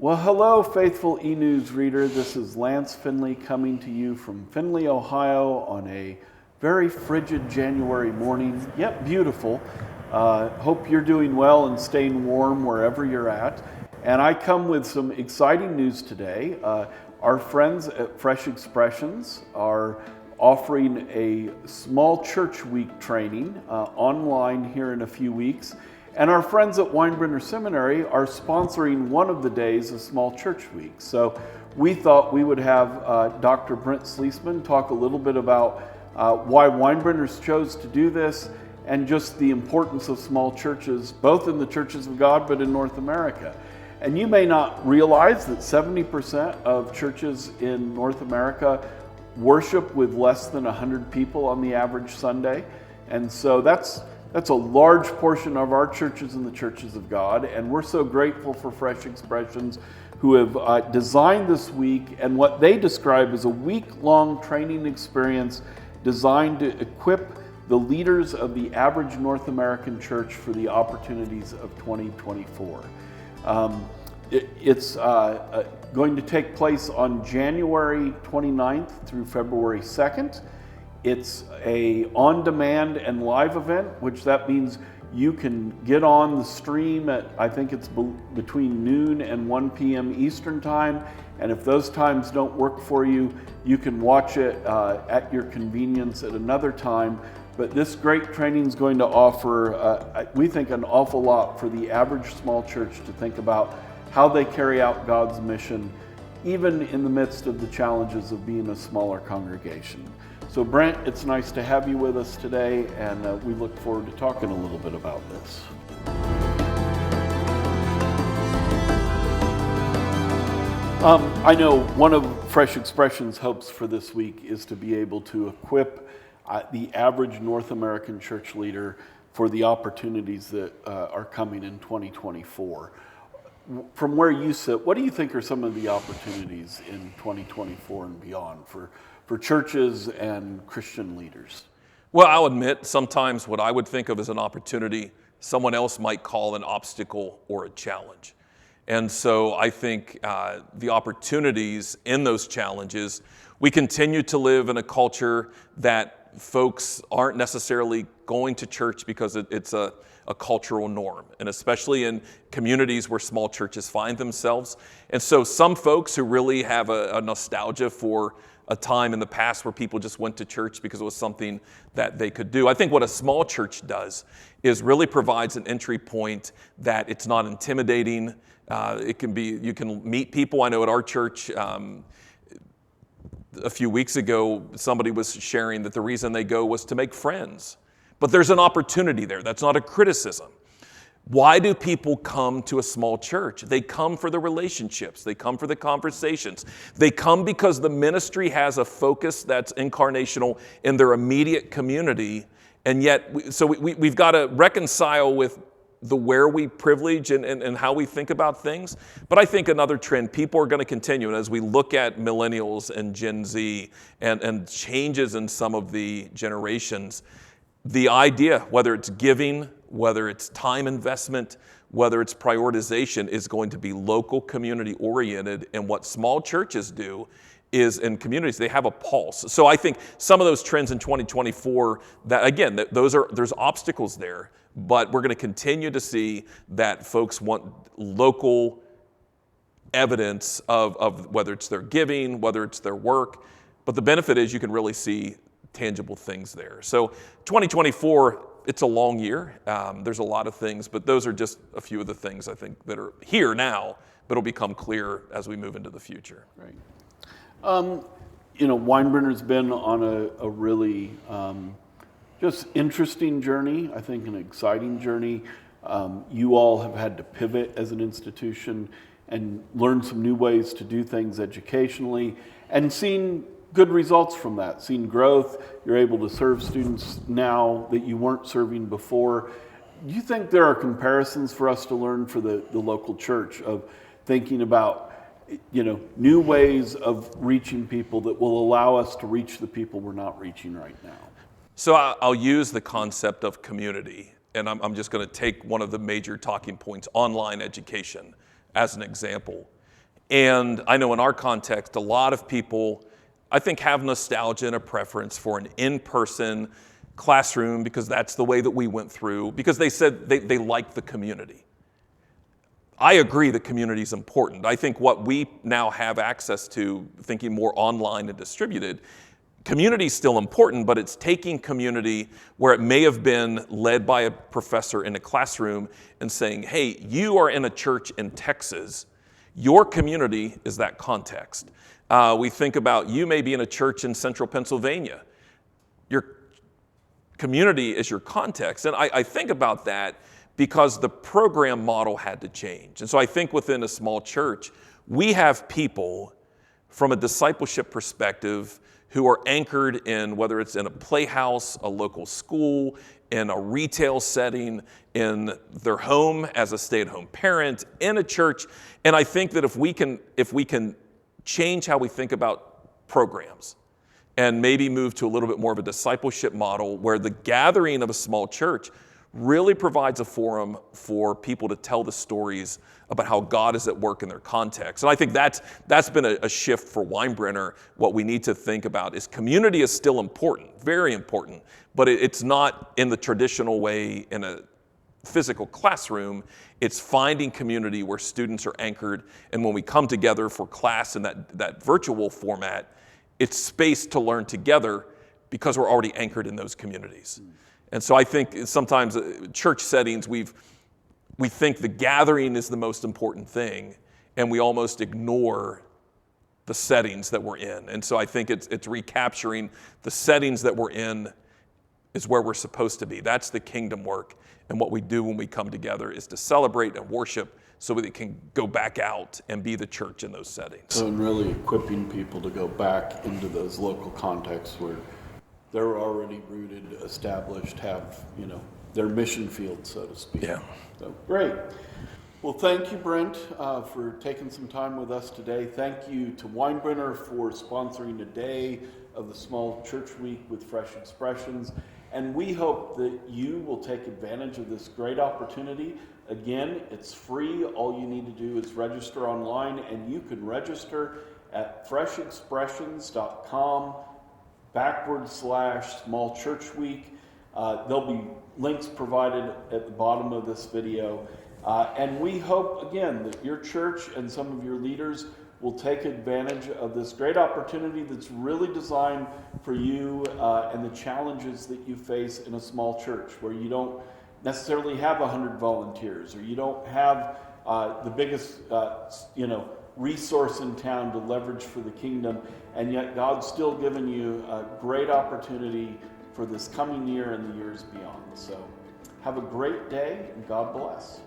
Well, hello, faithful e-news reader. This is Lance Finley coming to you from Findlay, Ohio on a very frigid January morning, yet beautiful. Hope you're doing well and staying warm wherever you're at. And I come with some exciting news today. Our friends at Fresh Expressions are offering a small church week training online here in a few weeks. And our friends at Winebrenner Seminary are sponsoring one of the days of Small Church Week. So we thought we would have Dr. Brent Sleasman talk a little bit about why Winebrenners chose to do this and just the importance of small churches, both in the churches of God, but in North America. And you may not realize that 70% of churches in North America worship with less than 100 people on the average Sunday. And so that's a large portion of our churches and the churches of God, and we're so grateful for Fresh Expressions who have designed this week and what they describe as a week-long training experience designed to equip the leaders of the average North American church for the opportunities of 2024. It's going to take place on January 29th through February 2nd. It's a on-demand and live event, which that means you can get on the stream at, I think it's between noon and 1 p.m. Eastern time. And if those times don't work for you, you can watch it at your convenience at another time. But this great training is going to offer, we think, an awful lot for the average small church to think about how they carry out God's mission, even in the midst of the challenges of being a smaller congregation. So Brent, it's nice to have you with us today, and we look forward to talking a little bit about this. I know one of Fresh Expressions' hopes for this week is to be able to equip the average North American church leader for the opportunities that are coming in 2024. From where you sit, what do you think are some of the opportunities in 2024 and beyond for churches and Christian leaders? Well, I'll admit sometimes what I would think of as an opportunity, someone else might call an obstacle or a challenge. And so I think the opportunities in those challenges, we continue to live in a culture that folks aren't necessarily going to church because it's a cultural norm, and especially in communities where small churches find themselves. And so some folks who really have a nostalgia for a time in the past where people just went to church because it was something that they could do. I think what a small church does is really provides an entry point that it's not intimidating. It can be, you can meet people. I know at our church, a few weeks ago, somebody was sharing that the reason they go was to make friends. But there's an opportunity there. That's not a criticism. Why do people come to a small church? They come for the relationships. They come for the conversations. They come because the ministry has a focus that's incarnational in their immediate community. And yet, we've got to reconcile with the where we privilege and how we think about things. But I think another trend, people are going to continue. And as we look at millennials and Gen Z and changes in some of the generations, the idea, whether it's giving, whether it's time investment, whether it's prioritization, is going to be local, community oriented. And what small churches do is in communities, they have a pulse. So I think some of those trends in 2024, that again, there's obstacles there, but we're going to continue to see that folks want local evidence of whether it's their giving, whether it's their work. But the benefit is you can really see tangible things there. So 2024, it's a long year. There's a lot of things, but those are just a few of the things I think that are here now, but will become clear as we move into the future. Right. Winebrenner's been on a really just interesting journey, I think an exciting journey. You all have had to pivot as an institution and learn some new ways to do things educationally and seen good results from that, seen growth. You're able to serve students now that you weren't serving before. Do you think there are comparisons for us to learn for the local church of thinking about new ways of reaching people that will allow us to reach the people we're not reaching right now? So I'll use the concept of community, and I'm just going to take one of the major talking points, online education, as an example. And I know in our context, a lot of people, I think, have nostalgia and a preference for an in-person classroom because that's the way that we went through, because they said they like the community. I agree that community is important. I think what we now have access to, thinking more online and distributed, community is still important, but it's taking community where it may have been led by a professor in a classroom and saying, hey, you are in a church in Texas. Your community is that context. We think about you may be in a church in central Pennsylvania. Your community is your context. And I think about that because the program model had to change. And so I think within a small church, we have people from a discipleship perspective who are anchored in, whether it's in a playhouse, a local school, in a retail setting, in their home as a stay-at-home parent, in a church. And I think that if we can change how we think about programs and maybe move to a little bit more of a discipleship model where the gathering of a small church really provides a forum for people to tell the stories about how God is at work in their context. And I think that's been a shift for Winebrenner. What we need to think about is community is still important, very important, but it's not in the traditional way in a physical classroom. It's finding community where students are anchored, and when we come together for class in that virtual format, it's space to learn together because we're already anchored in those communities. And so I think sometimes church settings, we think the gathering is the most important thing, and we almost ignore the settings that we're in. And so I think it's recapturing the settings that we're in is where we're supposed to be. That's the kingdom work. And what we do when we come together is to celebrate and worship so that it can go back out and be the church in those settings. So and really equipping people to go back into those local contexts where they're already rooted, established, have, their mission field, so to speak. Yeah. So great. Well, thank you, Brent, for taking some time with us today. Thank you to Winebrenner for sponsoring a day of the Small Church Week with Fresh Expressions. And we hope that you will take advantage of this great opportunity. Again, it's free. All you need to do is register online, and you can register at freshexpressions.com/Small Church Week. There'll be links provided at the bottom of this video. And we hope, again, that your church and some of your leaders will take advantage of this great opportunity that's really designed for you and the challenges that you face in a small church where you don't necessarily have 100 volunteers, or you don't have the biggest resource in town to leverage for the kingdom, and yet God's still given you a great opportunity for this coming year and the years beyond. So have a great day, and God bless.